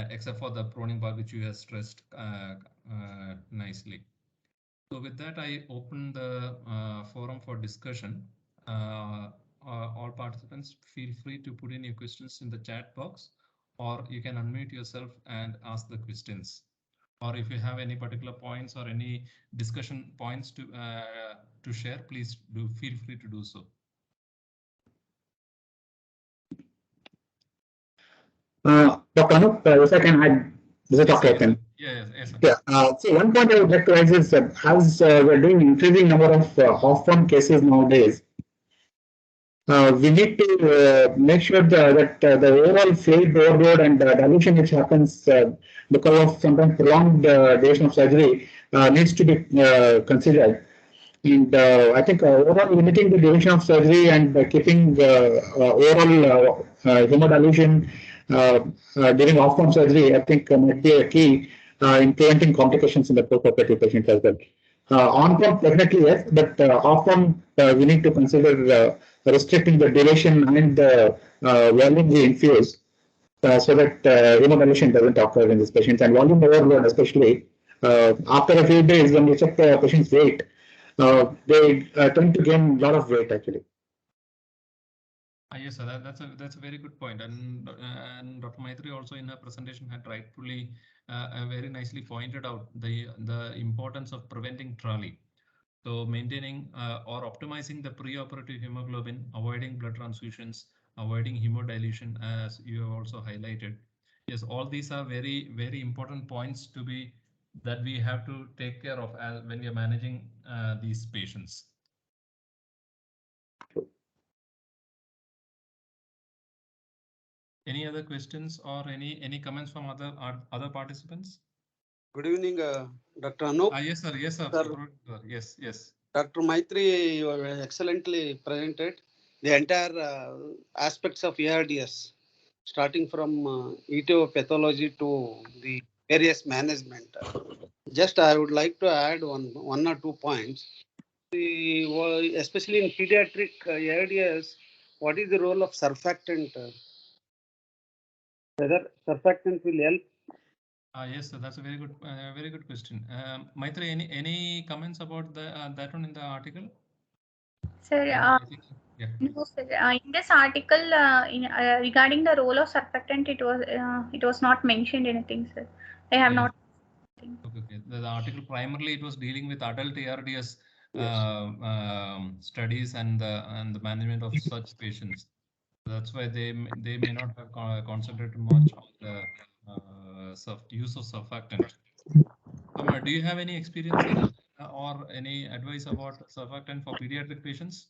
except for the proning part, which you have stressed nicely. So with that, I open the forum for discussion. All participants, feel free to put in your questions in the chat box, or you can unmute yourself and ask the questions. Or if you have any particular points or any discussion points to share, please feel free to do so. Dr. Anup, if I can add, this is Dr. Akin. Yes. Yeah. So one point I would like to raise is that as we're doing increasing number of off-form cases nowadays, we need to make sure that the overall fluid overload and dilution which happens because of sometimes prolonged duration of surgery needs to be considered. And I think overall limiting the duration of surgery and keeping overall hemodilution during off-form surgery, I think might be a key in preventing complications in the post-operative patients as well. On-form definitely yes, but off-form we need to consider restricting the duration and the volume we infuse so that hemodilution doesn't occur in these patients. And volume overload, especially after a few days when you check the patient's weight, they tend to gain a lot of weight actually. Yes, sir. That's a very good point. And Dr. Maitri also in her presentation had rightfully very nicely pointed out the importance of preventing TRALI. So maintaining or optimizing the preoperative hemoglobin, avoiding blood transfusions, avoiding hemodilution, as you have also highlighted. Yes, all these are very, very important points that we have to take care of when we are managing these patients. Any other questions or any comments from other participants? Good evening, Dr. Anup. Yes, sir. Yes, sir. Yes. Dr. Maitri, you excellently presented the entire aspects of ARDS, starting from etiology to the various management. Just I would like to add one or 2 points. Especially in pediatric ARDS, what is the role of surfactant? Whether surfactant will help? Yes, sir, that's a very good question. Maitri, any comments about that one in the article? Sir, no, sir. In this article, regarding the role of surfactant, it was not mentioned anything, sir. They have not. Okay. The article primarily it was dealing with adult ARDS studies and the management of such patients. That's why they may not have concentrated much on the use of surfactant. Do you have any experience in or any advice about surfactant for pediatric patients?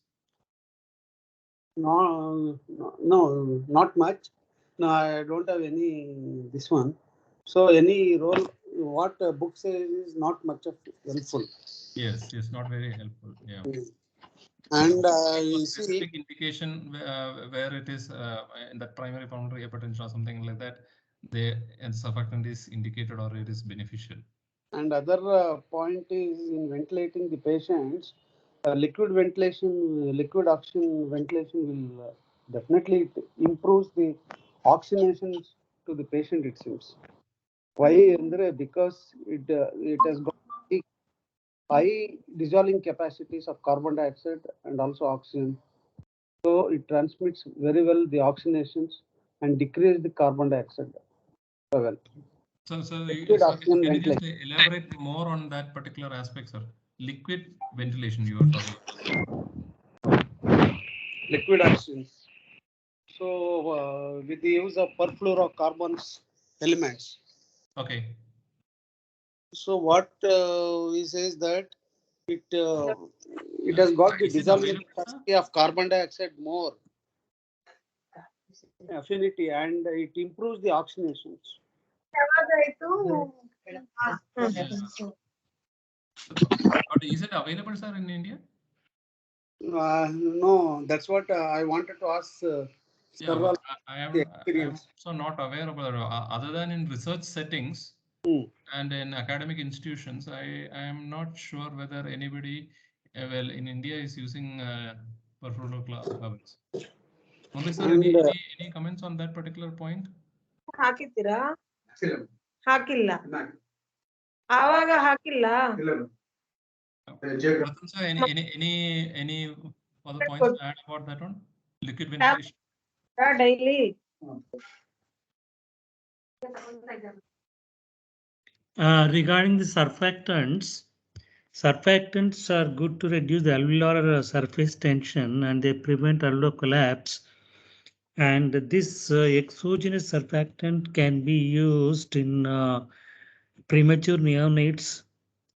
No, not much. No, I don't have any this one. So any role, what book says is not much of helpful. Yes, not very helpful. Yeah. And specific indication where it is in the primary pulmonary hypertension or something like that, and surfactant is indicated or it is beneficial. And other point is in ventilating the patients, liquid ventilation, liquid oxygen ventilation will definitely improves the oxygenation to the patient, it seems. Why? Because it has got high dissolving capacities of carbon dioxide and also oxygen. So it transmits very well the oxygenations and decrease the carbon dioxide level. So can you just elaborate more on that particular aspect, sir? Liquid ventilation you are talking about. Liquid oxygen. So with the use of perfluorocarbons elements. Okay. So what he says that it has got the dissolving capacity of carbon dioxide more. affinity and it improves the oxygenations. But is it available, sir, in India? No, that's what I wanted to ask. Yeah, Sarwal. I am the experience. so not aware of other than in research settings and in academic institutions. I am not sure whether anybody well in India is using perfluorocarbons. Only sir, And, any comments on that particular point? ಹಾಕಿದ್ದೀರಾ ಹಾಕಿಲ್ಲ ಆವಾಗ ಹಾಕಿಲ್ಲ Ratan sir, any other points to add about that one? Liquid ventilation. Daily Regarding the surfactants are good to reduce the alveolar surface tension and they prevent alveolar collapse. And this exogenous surfactant can be used in premature neonates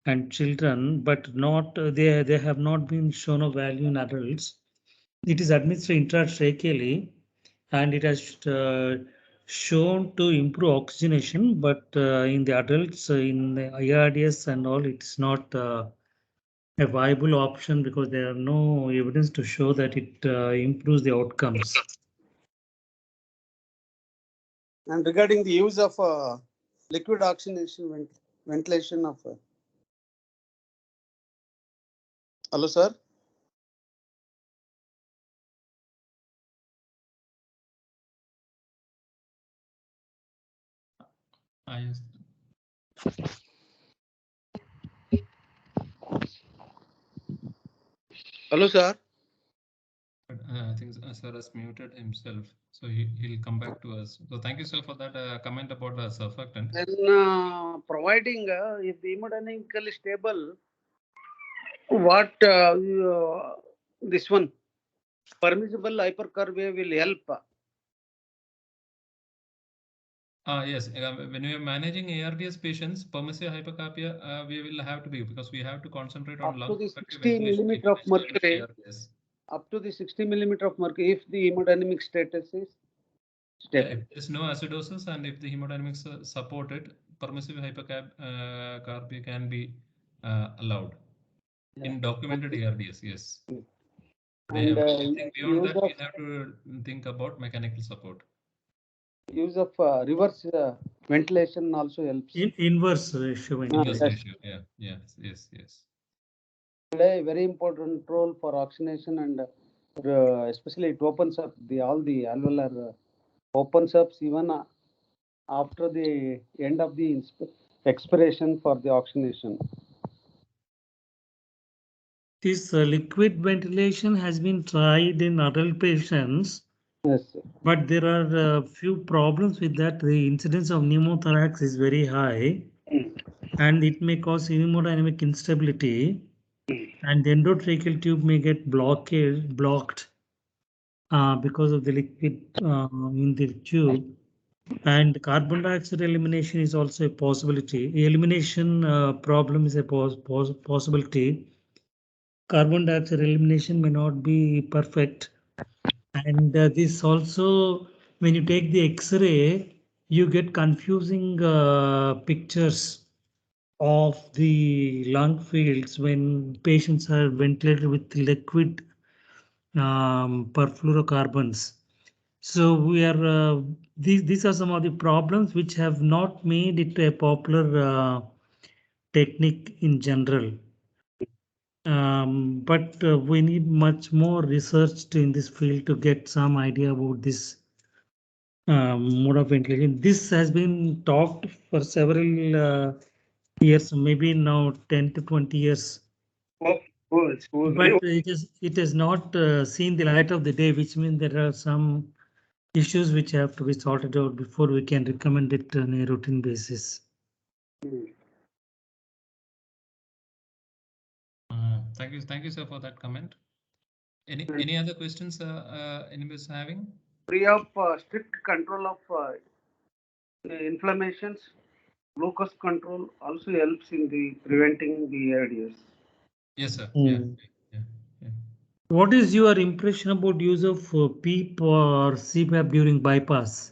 and children, but not they have not been shown a value in adults. It is administered intratracheally and it has shown to improve oxygenation, but in the adults, in the ARDS and all, it's not a viable option because there are no evidence to show that it improves the outcomes. And regarding the use of liquid oxygenation ventilation of hello, sir. Yes. Hello, sir. I think sir has muted himself, so he'll come back to us. So thank you, sir, for that comment about the surfactant. Then providing if the hemodynamically stable, what this one permissible hypercarbia will help. Yes, when we are managing ARDS patients, permissive hypercapnia, we will have to be because we have to concentrate on Up lung to the effective 60 ventilation millimeter of in this kind mercury. ARDS. Up to the 60 millimeter of mercury if the hemodynamic status is stable. If there is no acidosis and if the hemodynamics are supported, permissive hypercapnia can be allowed in documented ARDS. Yes. And Anything beyond that, we of, have to think about mechanical support. use of reverse ventilation also helps. Inverse ratio Inverse ventilation. ratio. Yeah. Yes. Play a very important role for oxygenation and especially it opens up all the alveolar opens up even after the end of the expiration for the oxygenation. This liquid ventilation has been tried in adult patients. Yes, sir. But there are a few problems with that. The incidence of pneumothorax is very high and it may cause hemodynamic instability and the endotracheal tube may get blocked because of the liquid in the tube. And carbon dioxide elimination is also a possibility. Elimination problem is a possibility. Carbon dioxide elimination may not be perfect. And this also, when you take the X-ray, you get confusing pictures of the lung fields when patients are ventilated with liquid perfluorocarbons. So we are these are some of the problems which have not made it a popular technique in general. But we need much more research in this field to get some idea about this mode of ventilation. This has been talked for several years, maybe now 10 to 20 years. But it has not seen the light of the day, which means there are some issues which have to be sorted out before we can recommend it on a routine basis. Thank you, sir, for that comment. Any other questions anybody is having? Free of strict control of inflammations, glucose control also helps in the preventing the ARDS. Yes, sir. Yeah. What is your impression about use of PEEP or CPAP during bypass?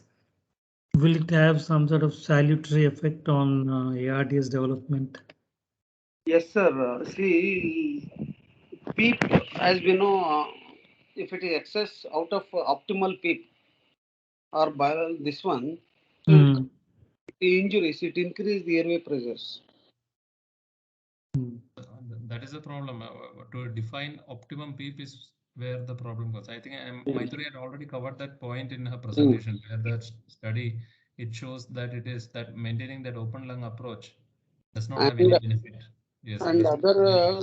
Will it have some sort of salutary effect on ARDS development? Yes, sir. See, PEEP, as we know, if it is excess out of optimal PEEP or this one, so the injuries, it increase the airway pressures. That is the problem. To define optimum PEEP is where the problem goes. I think Maithuri had already covered that point in her presentation, where that study, it shows that it is that maintaining that open lung approach does not have any benefit. Yes, and other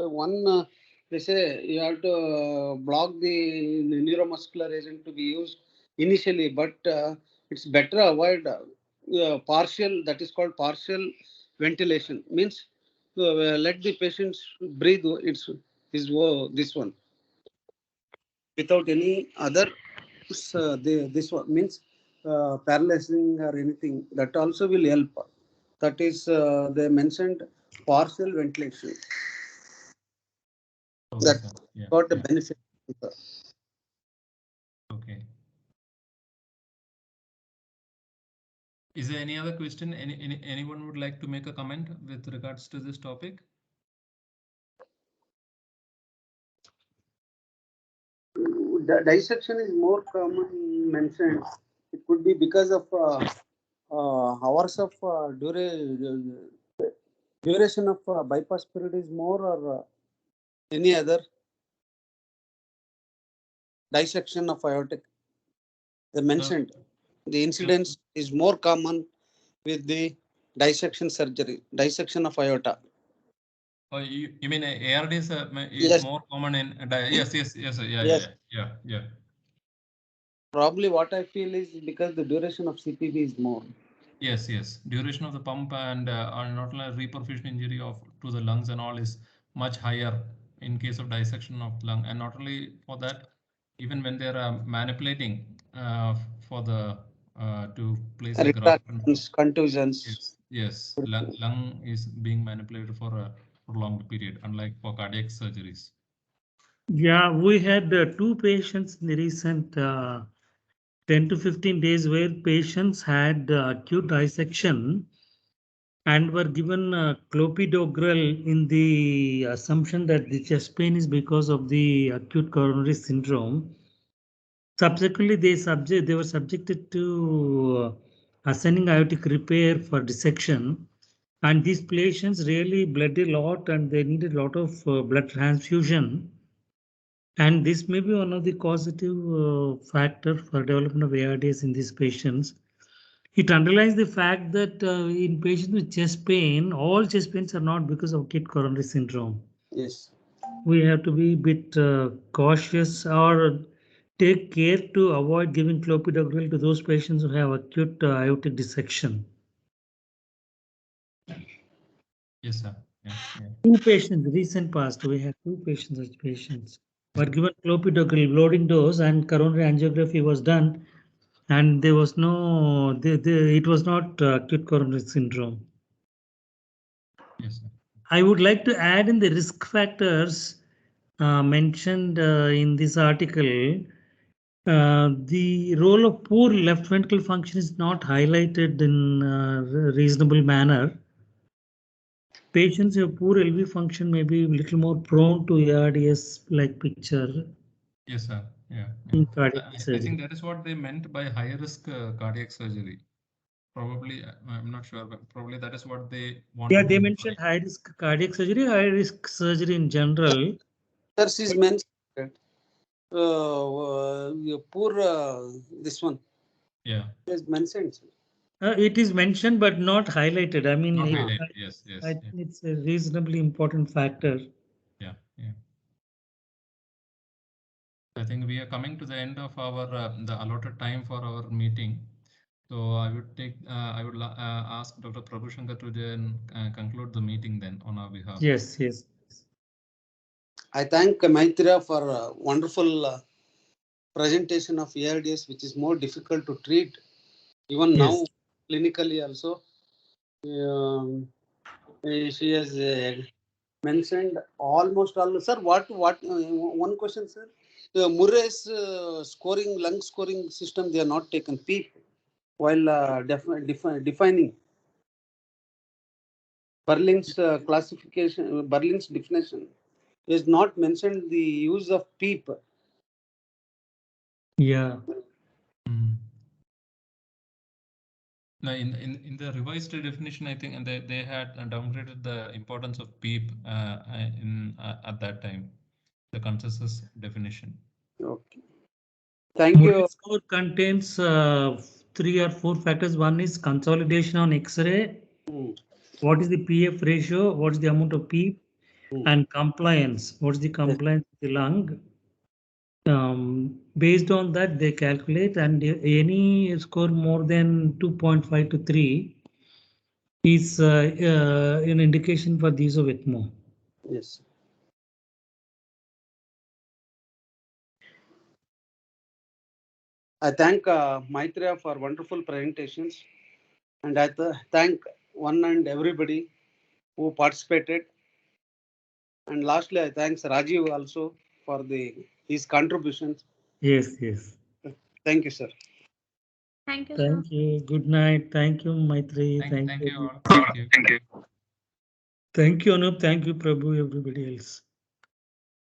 one, they say you have to block the neuromuscular agent to be used initially, but it's better avoid partial, that is called partial ventilation, means let the patients breathe this one without any other this one means paralyzing or anything, that also will help. That is they mentioned partial ventilation. Okay, That sir. Yeah, got the yeah. benefit. Okay. Is there any other question? Anyone would like to make a comment with regards to this topic? The dissection is more common mentioned. It could be because of hours of duration of bypass period is more, or any other dissection of aortic. They mentioned the incidence is more common with the dissection surgery, dissection of aorta. Oh, you mean ARDs is Yes. more common in yes, Yes. yeah. Probably what I feel is because the duration of CPB is more. Yes. Duration of the pump and not only reperfusion injury to the lungs and all is much higher in case of dissection of lung, and not only for that, even when they are manipulating for the to place a graft. Contusions. Yes. Lung is being manipulated for a prolonged period, unlike for cardiac surgeries. Yeah, we had 2 patients in the recent 10 to 15 days where patients had acute dissection and were given clopidogrel in the assumption that the chest pain is because of the acute coronary syndrome. Subsequently, they were subjected to ascending aortic repair for dissection, and these patients really bled a lot and they needed a lot of blood transfusion. And this may be one of the causative factor for development of ARDS in these patients. It underlines the fact that in patients with chest pain, all chest pains are not because of acute coronary syndrome. Yes. We have to be a bit cautious or take care to avoid giving clopidogrel to those patients who have acute aortic dissection. Yes, sir. Yeah. 2 patients, recent past, we had 2 patients were given clopidogrel loading dose and coronary angiography was done, and there was no, it was not acute coronary syndrome. Yes, sir. I would like to add in the risk factors mentioned in this article. The role of poor left ventricle function is not highlighted in a reasonable manner. Patients who have poor LV function may be a little more prone to ARDS like picture. Yes, sir. Yeah. I think that is what they meant by high risk cardiac surgery. Probably, I'm not sure, but probably that is what they want. Yeah, they mentioned high risk cardiac surgery, high risk surgery in general. Others is mentioned poor this one. Yeah. It is mentioned. It is mentioned but not highlighted. I mean, yes. I think it's a reasonably important factor. Yeah. I think we are coming to the end of our the allotted time for our meeting. So I would ask Dr. Prabhushankar to then conclude the meeting then on our behalf. Yes. I thank Maithira for a wonderful presentation of ARDS, which is more difficult to treat. Even now, clinically also, she has mentioned almost all. Sir, what one question, sir. Murray's scoring, lung scoring system, they are not taken PEEP while defining Berlin's classification, Berlin's definition is not mentioned the use of PEEP. Yeah. No, in the revised definition, I think, and they had downgraded the importance of PEEP at that time, the consensus definition. Okay. Thank you. Murray score contains 3 or 4 factors. One is consolidation on X-ray. What is the PF ratio? What is the amount of PEEP? And compliance. What is the compliance of the lung? Based on that, they calculate, and any score more than 2.5 to 3 is an indication for the use of ECMO. Yes. I thank Maitreya for wonderful presentations, and I thank one and everybody who participated. And lastly, I thanks Rajiv also for his contributions. Yes, yes. Thank you, sir. Thank you, sir. Thank you. Good night. Thank you, Maitri. Thank you all. Thank you, Anup. Thank you, Prabhu, everybody else.